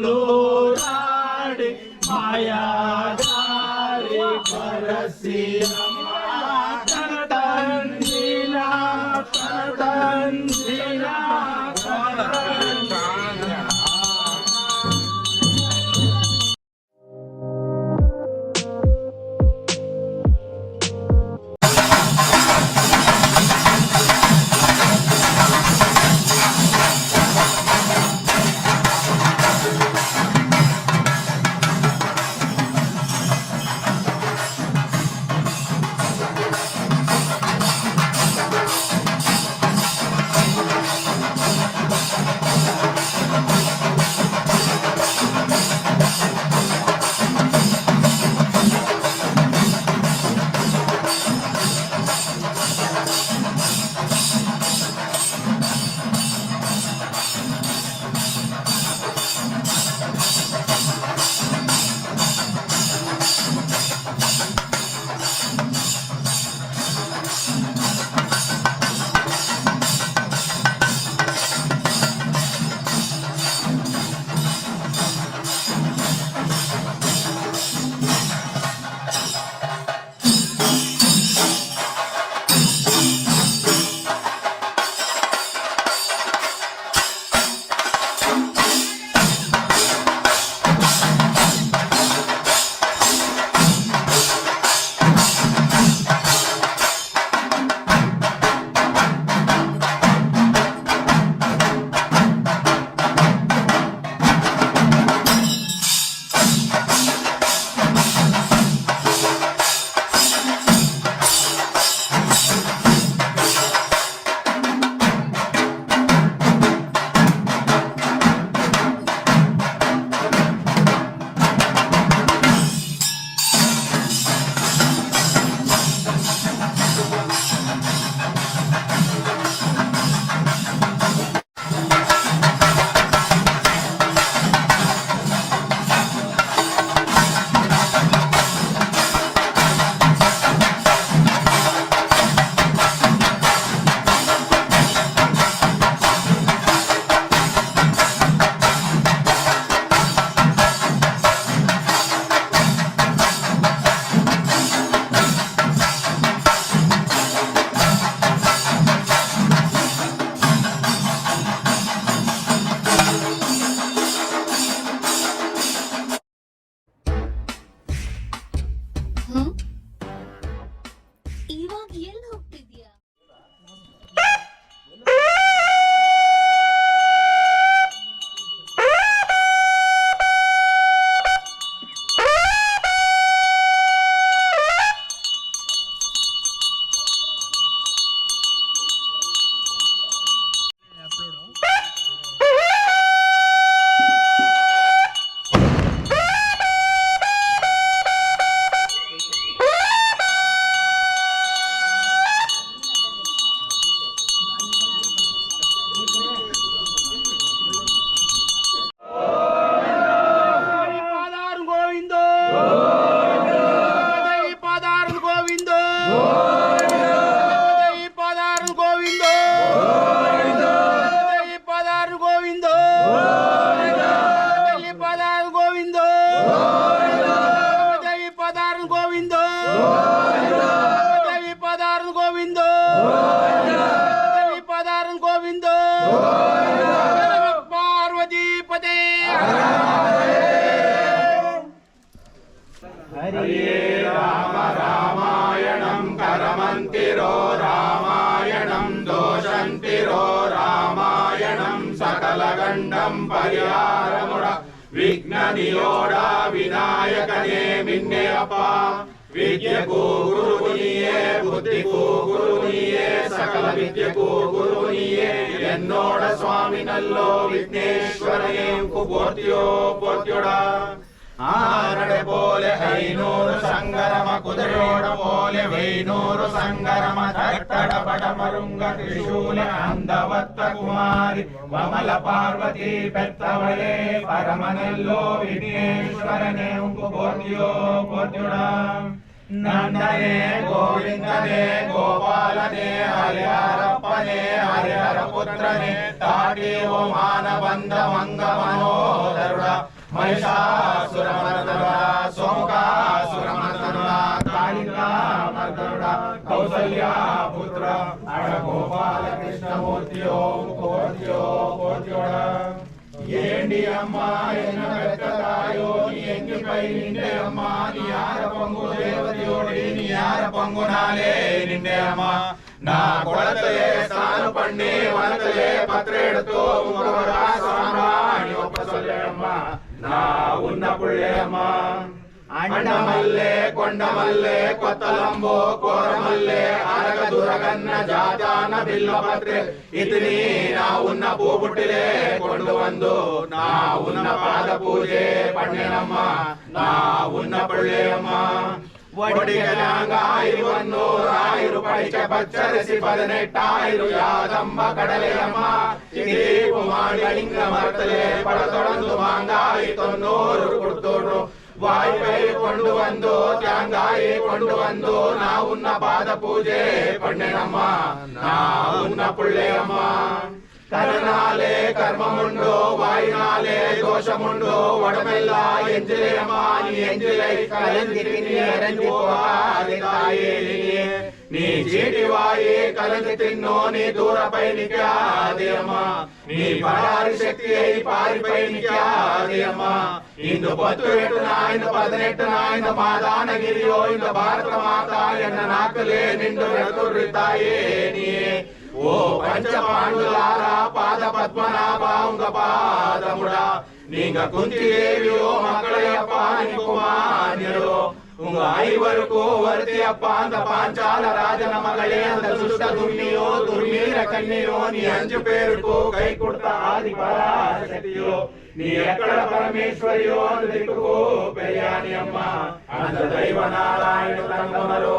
Soluradi Mayadari Parasirama Tanzina Tanzina వింటిరో Ramayanam సకలగండం పరిహారముడ విఘ్న నియోడ వినాయకనే మిన్నెయప్ప విద్యకు గురువు నీయే బుద్ధికు గురువు నీయే సకల విద్యకు గురువు నీయే ఎన్నోడ స్వామి నల్లో విఘ్నేశ్వరనే పోర్త్యో పోర్త్యుడా ആരുടെ പോലെ ഹൈനൂറ് സംഗരമ കുതിരയോട പോലെ വൈനൂറ് സംഗരമ തട്ടടപടമരുങ്ക ത്രിശൂല അന്തവത്ത കുമാരി വമല പാർവതി പെത്തവളെ പരമനല്ലോ വിഘ്നേശ്വരനെ പോർത്തിയോ പോർത്തിയുടാ നന്ദനെ ഗോവിന്ദനെ ഗോപാലനെ ഹരിഹരപ്പനെ ഹരിഹരപുത്രനെ താടിയോ മാനബന്ധ മംഗ മനോദരുട महिषासुरमर्दनुडा सोमकासुरमर्दनुडा कालिका मर्दनुडा कौसल्या पुत्र अड़गोपाल कृष्ण मूर्तियो कोर्तियो कोर्तियोडा ఏంటి అమ్మా ఎన్న పెద్దదాయో నీ ఎంగిపై నిండే అమ్మా నీ ఆర పొంగు దేవతయోడి నీ ఆర పొంగునాలే నిండే అమ్మా నా కొడతలే స్థాను పండి వనతలే పత్రేడుతో ముఖవరా సామ్రాణి ఒప్ప సొల్లే అమ్మా నా ఉన్న పుళ్ళే అమ్మా అండమల్లే కొండమల్లే కొత్తలంబో కోరమల్లే అరగ దురగన్న జాతాన బిల్లపత్రే ఇతని నా ఉన్న పూపుట్టిలే కొండు వందు నా ఉన్న పాద పూజే పండినమ్మ నా ఉన్న పుళ్ళే అమ్మ വടികലാങ്കായിരുന്നു ആയിരു പഠിച്ച പച്ചരസി 18 യാതമ്പ കടലയമ്മ ലിംഗമർത്തലെ പട തുടർന്നു മാങ്കായി 90 കൊടുത്തോടു വായ്പை கொண்டு வந்தோ தேங்காயை கொண்டு வந்தோ நா உன்ன பாத பூஜை பண்ணேனம்மா நா உன்ன புள்ளையம்மா കരനാലേ കർമ്മമുണ്ടോ വായിനാലേ ദോഷമുണ്ടോ വടമെല്ല എഞ്ചിലയമ്മാ നീ എഞ്ചിലൈ കലന്തിരി എരഞ്ഞു പോകാതെ തായേ നീ ചീട്ടിവായി കലന്തി തിന്നോ നീ ദൂരപ്പൈ നിൽക്കാതെ അമ്മ നീ പരാരി ശക്തിயை പാരിപ്പൈ നിൽക്കാതെ അമ്മ ഇന്ന് 18 ഇന്ന് 18 ഇന്ന് മാതാനഗിരിയോ ഇന്ന് ഭാരത മാതാ എന്ന നാക്കലേ നിന്നു വെളുത്തുറിത്തായേ നീ ఓ పంచ పాండులారా పాద పద్మనాభ ఉంగ పాదముడా நீங்க குந்திதேவியோ மக்களையப்பா குமாரியோ உங்க ஐவருக்கோ வருத்தியப்பா அந்த பாஞ்சால ராஜன மகளே அந்த சுஷ்ட துர்மியோ துர்மீர கண்ணியோ நீ 5 பேருக்கோ கை கொடுத்த ஆதி பராசக்தியோ நீ ఎక్కడ పరమేశ్వరియో அந்த దిక్కుకో పెరియాని అమ్మ அந்த దైవ నారాయణ తంగమలో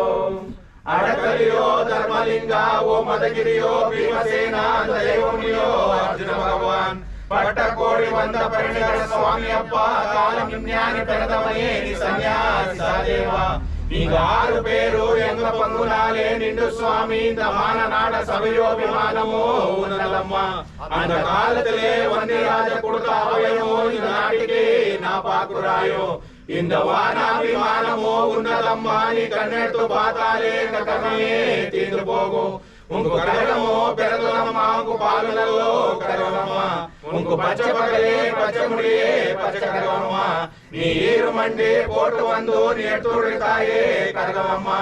అడకలియో ధర్మలింగ ఓ మదగిరియో భీమసేన దైవమునియో అర్జున భగవాన్ పట్టకోడి వంద పరిణిగ స్వామి అప్ప కాలం జ్ఞాని పెరదమయే నీ సన్యాసి సాదేవా நீங்க 6 பேரு எங்க பங்குனாலே நின்று சுவாமி இந்த மானநாட சபையோ விமானமோ உன்னலம்மா அந்த காலத்திலே வந்திராஜ கொடுத்த அவயமோ இந்த நாட்டுக்கு நான் பாக்குறாயோ இந்த வானாபிமானமோ உன்னதம்மா நீ கண்ணெடுத்து பார்த்தாலே இந்த கர்மமே தீர்ந்து போகும் உங்க கரகமோ பிறந்ததம்மா உங்க பாலுனல்லோ கரகமம்மா உங்க பச்சை பகலே பச்சை முடியே பச்சை கரகமம்மா நீ ஈரு மண்டி போட்டு வந்து நீ எடுத்து தாயே கரகமம்மா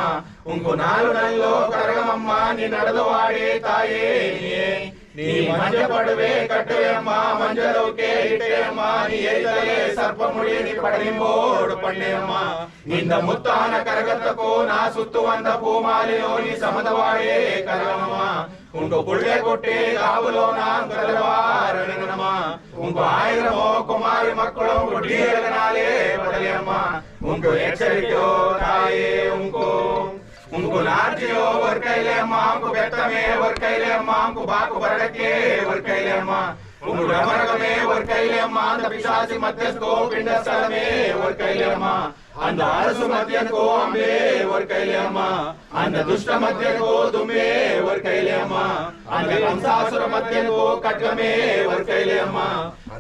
உங்க நாலு நல்லோ கரகமம்மா நீ நடந்து வாடி தாயே நீ மஞ்ச படுவே கட்டுவேம்மா மஞ்சளவுக்கே இட்டேம்மா நீ எரிதலே சர்ப்பமுடி நீ படனிம்போடு பண்ணேம்மா இந்த முத்தான கரகத்துக்கோ நான் சுத்து வந்த பூமாலையோ நீ சமதவாயே கரகமம்மா உங்க புள்ளை கொட்டி காவலோ நான் கதவாரணமா உங்க 1000 குமாரி மக்களும் குடியேறனாலே பதலியம்மா உங்க எச்சரிக்கையோ தாயே उनको नार्जियो वर कैले अम्मा उनको बेतमे वर कैले अम्मा उनको बाकु बरडके वर कैले अम्मा उनको डमरगमे वर कैले अम्मा अंद पिशाची मध्यस्थको पिंडस्थलमे वर कैले अम्मा अंद अरसु मध्यको अंबे वर कैले अम्मा अंद दुष्ट मध्यको दुमे वर कैले अम्मा अंद कंसासुर मध्यको खड्गमे वर कैले अम्मा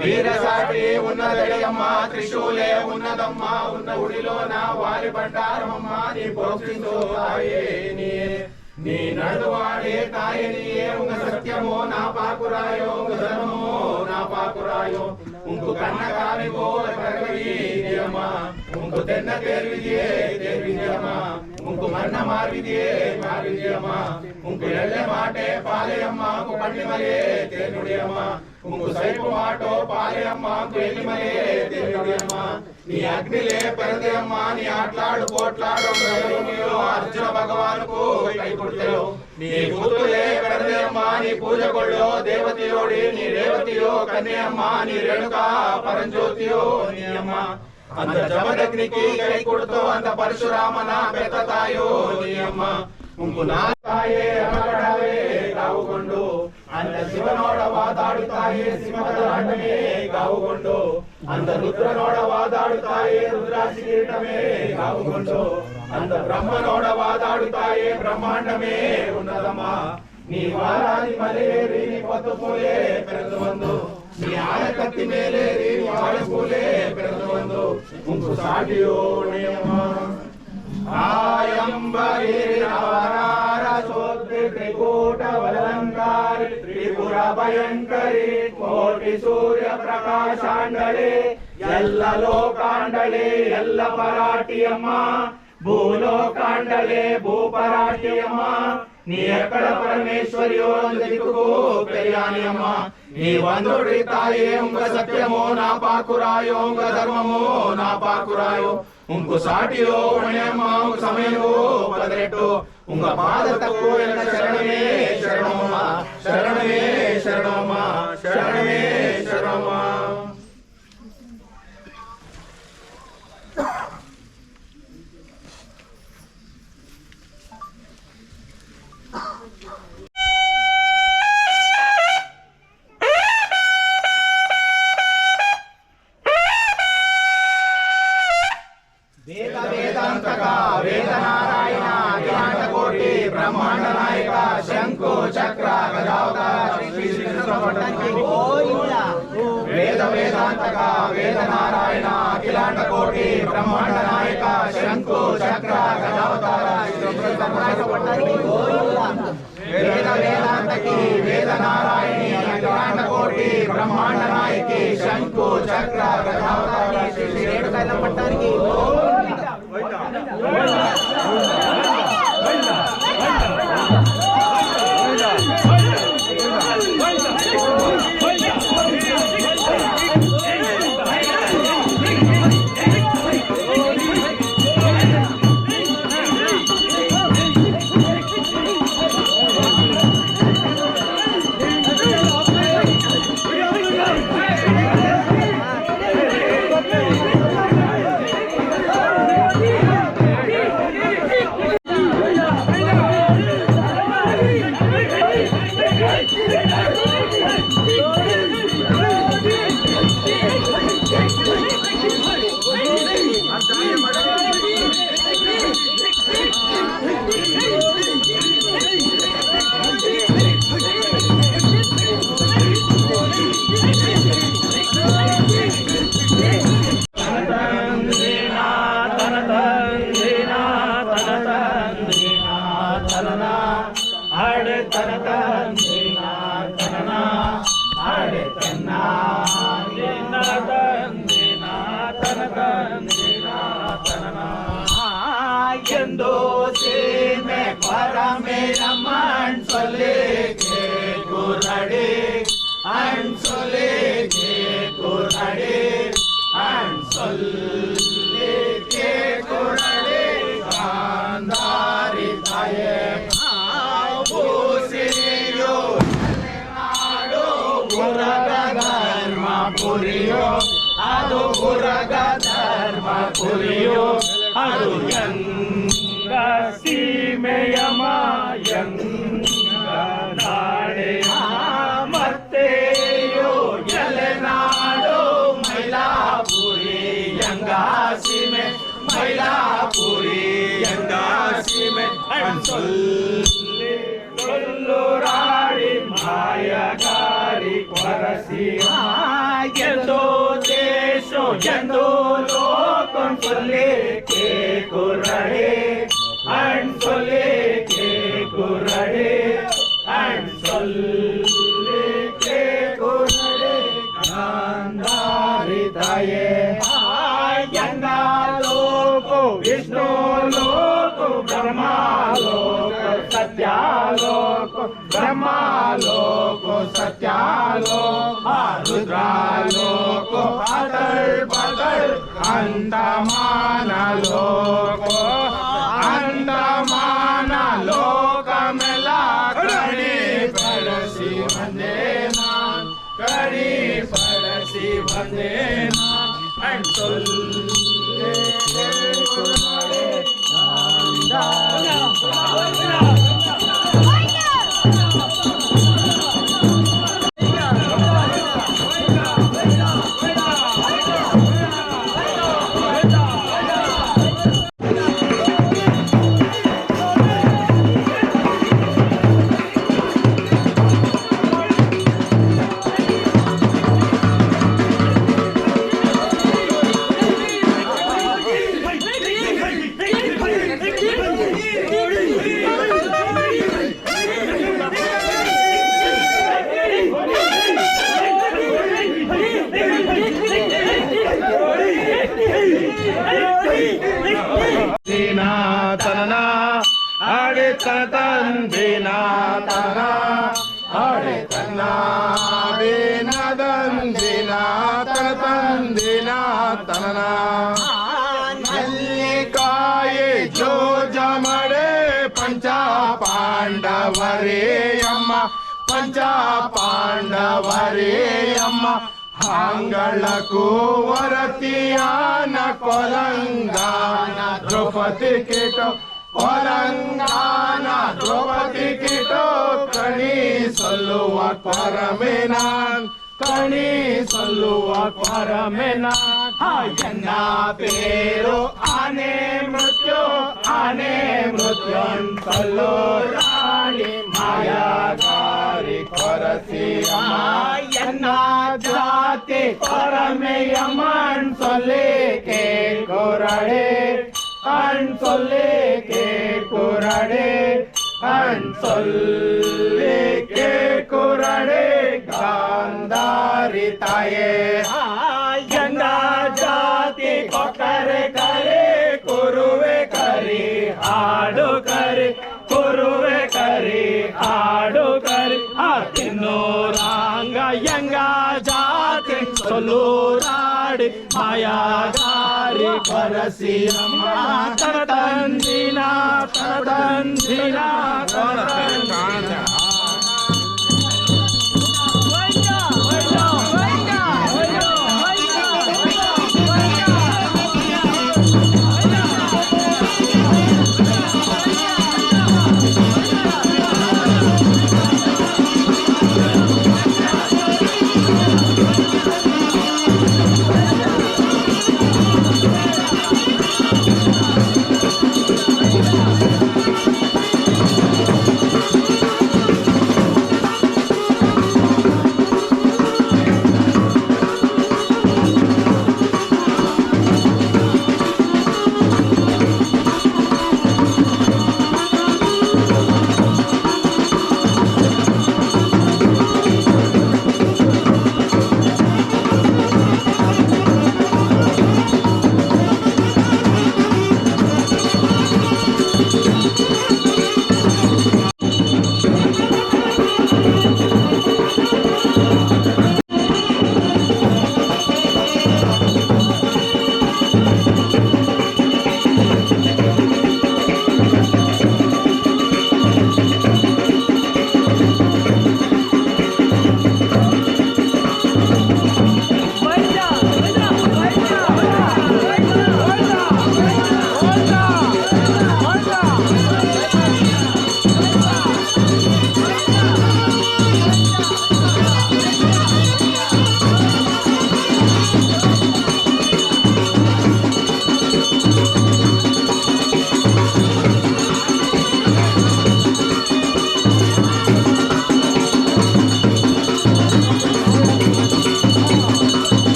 వీరసాటి ఉన్నదడియమ్మ త్రిశూలే ఉన్నదమ్మ ఉన్న ఉడిలోన వాలి బండారమమ్మ నీ పోక్షితో తాయే నీ నడువాడే తాయే నీయే ఉంగ సత్యమో నా పాకురాయో ఉంగ ధర్మమో నా పాకురాయో ఉంకు కన్న కామి గోల కరగవీయమ్మ ఉంకు తెన్న తేర్విజే తేర్విజమ్మ ಉಂಕು ಮನ್ನ ಮಾರ್ವಿದಿಯಮ್ಮ ಉಂಕು ಎಳ್ಳೆ ಮಾಟೆ ಪಾಲೆಯಮ್ಮ ಪಣ್ಣಿ ಮಲೆ ತೇನುಡಿಯಮ್ಮ ಉಂಕು ಸೈಪು ಮಾಟೋ ಪಾಲೆಯಮ್ಮ ಎಲ್ಲಿ ಮಲೆ ತೇನುಡಿಯಮ್ಮ నీ అగ్నిలే పెరదేయమ్మ నీ ఆట్లాడు పోట్లాడు అర్జున భగవానుకు కై కొಡ್ತೇವು నీ ಕೂತುಲೇ పెరదేయమ్మ నీ పూజಗೊಳ್ಳೋ ದೇವತೆಯೋಡಿ ನೀ ರೇವತಿಯೋ ಕನ್ಯೆಯಮ್ಮ ನೀ ರೇಣುಕಾ ಪರಂಜ್ಯೋತಿಯೋ ನೀ ಅಮ್ಮ அந்த ஜமதಗ್ನಿக்கு ಕೈ ಕೊಡ್ತೋ ಅಂತ ಪರಶುರಾಮನ ಬೆತ್ತ ತಾಯೋ ನೀ ಅಮ್ಮ ಉಂಕು ನಾತಾಯೇ ಅಮಗಡವೇ ಕಾವುಗೊಂಡು அந்த ಶಿವನೋಡ ವಾದಾಡುತ್ತಾಯೇ ಸಿಂಹದ ಆಟವೇ ಕಾವುಗೊಂಡು அந்த ರುದ್ರನೋಡ ವಾದಾಡುತ್ತಾಯೇ ರುದ್ರಾಕ್ಷಿ ಕಿರೀಟವೇ ಕಾವುಗೊಂಡು அந்த ಬ್ರಹ್ಮನೋಡ ವಾದಾಡುತ್ತಾಯೇ ಬ್ರಹ್ಮಾಂಡಮೇ ಉನ್ನತಮ್ಮ ನೀ ವಾರಾದಿ ಮಲೆಯೇರಿ ನೀ ಪತ್ತು ಪೂಲೆ ಬೆರೆದು ಬಂದು ನೀ ಆಯಕತ್ತಿ ಮೇಲೆ ನೀ ವಾಳಪೂಲೆ ಬೆರೆದು ಬಂದು ಉಂಕು ಸಾಟಿಯೋ ನೇಮ ತ್ರಿಕೂಟ ವಲಂಕಾರಿ ತ್ರಿಪುರ ಭಯಂಕರಿ ಕೋಟಿ ಸೂರ್ಯ ಪ್ರಕಾಶಾಂಡಳೆ ಎಲ್ಲ ಲೋಕಾಂಡಳೆ ಎಲ್ಲ ಪರಾಟಿಯಮ್ಮ ಭೂಲೋಕಾಂಡಳೆ ಭೂಪರಾಟಿಯಮ್ಮ ನೀ ಎಕ್ಕಡ ಪರಮೇಶ್ವರಿಯೋ ದಿಕ್ಕೂ ಪೆರಿಯಾನಿಯಮ್ಮ ನೀ ಒಂದೊಡಿ ತಾಯೇ ಉಂಗ ಸತ್ಯಮೋ ನಾ ಪಾಕುರಾಯೋ ಉಂಗ ಧರ್ಮಮೋ ನಾ ಪಾಕುರಾಯೋ ಉಂಕು ಸಾಟಿಯೋ ಒಣೆಯಮ್ಮ ಉಂಗ ಸಮಯವೋ ಪದರೆಟ್ಟು ಉಂಗ ಪಾದತಕ್ಕೋ ಎಲ್ಲ ಶರಣವೇ ಶರಣಮ್ಮ ಶರಣವೇ ಶರಣಮ್ಮ ಶರಣವೇ ಶರಣಮ್ಮ ವೇದಾಂತಕ ವೇದನಾರಾಯಣ ಅಖಿಲಾಂಡ ಕೋಟಿ ಬ್ರಹ್ಮಾಂಡ ನಾಯಕ ಶಂಕು ಚಕ್ರ ಗದಾವತಾರ ಶ್ರೀ ವೇದಾಂತಕ ವೇದನಾರಾಯಣ ಅಖಿಲಾಂಡ ಕೋಟಿ ಬ್ರಹ್ಮಾಂಡ ನಾಯಕ ಶಂಕು ಚಕ್ರ ಗದಾವತಾರ ವೇದಾಂತಕಿ ವೇದನಾರಾಯಣಿ ಅಖಿಲಾಂಡ ಕೋಟಿ ಬ್ರಹ್ಮಾಂಡ ನಾಯಕಿ ಶಂಕು ಚಕ್ರ ಗದಾವತಾರ ಶ್ರೀ ರೇಣುಕಾಯಲ ಪಟ್ಟಾರಿಗೆ ಎಂದು ಸೀಮೆ ಪರಮೇನ ಅಣ್ಸೊಲಿಗೆ ಕುರಡಿ ಅಣ್ಸೊಲಿಗೆ ಕುರಡಿ ಅಣ್ಸೊಲಿಗೆ ಕುರಡಿ ಗಾಂಧಾರಿ ತಾಯೇ ಭೂಸಿಯೋ ನಾಡು ಗುರಗ ಧರ್ಮ ಪುರಿಯೋ ಅದು ಗುರಗ ಧರ್ಮ ಪುರಿಯೋ ಅದು ಯಂಗ ಸೀಮೆಯಮ ಯಂಗ ನಾಡೆ ಮತ್ತೆಯೋ ಎಲೆನಾಡು ಮೈಲಾಪುರಿ ಯಂಗ ಸೀಮೆ ಮೈಲಾಪುರಿ ಯಂಗ ಸೀಮೆ ಸೊಲ್ಲುರಾಡಿ ಮಾಯಗಾರಿ ಕೊರಸಿ ಎಂದೋ ದೇಶೋ ಎಂದೋ ಲೋಕಂ ಸೊಲ್ಲಿಕೆ ಕುರಡೆ ಅಣ್ಸೊಲಿಕೆ ಕುರಡೆ ಅಣ್ಸೊಲಿಕೆ ಕುರಡೆ ಗಾಂಧಾರಿ ತಾಯೇ ಯಂಗ ಲೋಕೋ ವಿಷ್ಣು ಲೋಕೋ ಬ್ರಹ್ಮ सत्यालो रुद्रालो को पातळ पातळ अंतमानालो को अंतमानालो कमला कणी पडसी वंदेना कणी पडसी वंदेना तनना अड़े तन बिना तना अड़े तना बिना दन बिना तन बिना तनना मल्लिकाये जो जमड़े पंचा पांडवरे अम्मा पंचा पांडवरे अम्मा हांगळकू वरतियान कोलंगान द्रौपदी कीटो कोलंगान द्रौपदी कीटो कणी सल्लुव परमेनान कणी सल्लुव परमेनान हायನ್ನ पेरो आने मृत्यु सल्लो राणी मायागारी करसी मायನ್ನ जाते परमेयमन सोले के कोराडे अनसोले के कोराडे अनसोले के कोराडे गांधारी ताये यನ್ನ जाति कोकरे करे कुरुवे करी हाडो करे कुरुवे करी हाडो करे तिन्नूरांग यंग जाति सोलूराಡಿ ಮಾಯಾಗಾರಿ ಕೊರಸಿ ಅಮ್ಮ ತನ ತಂದಿನ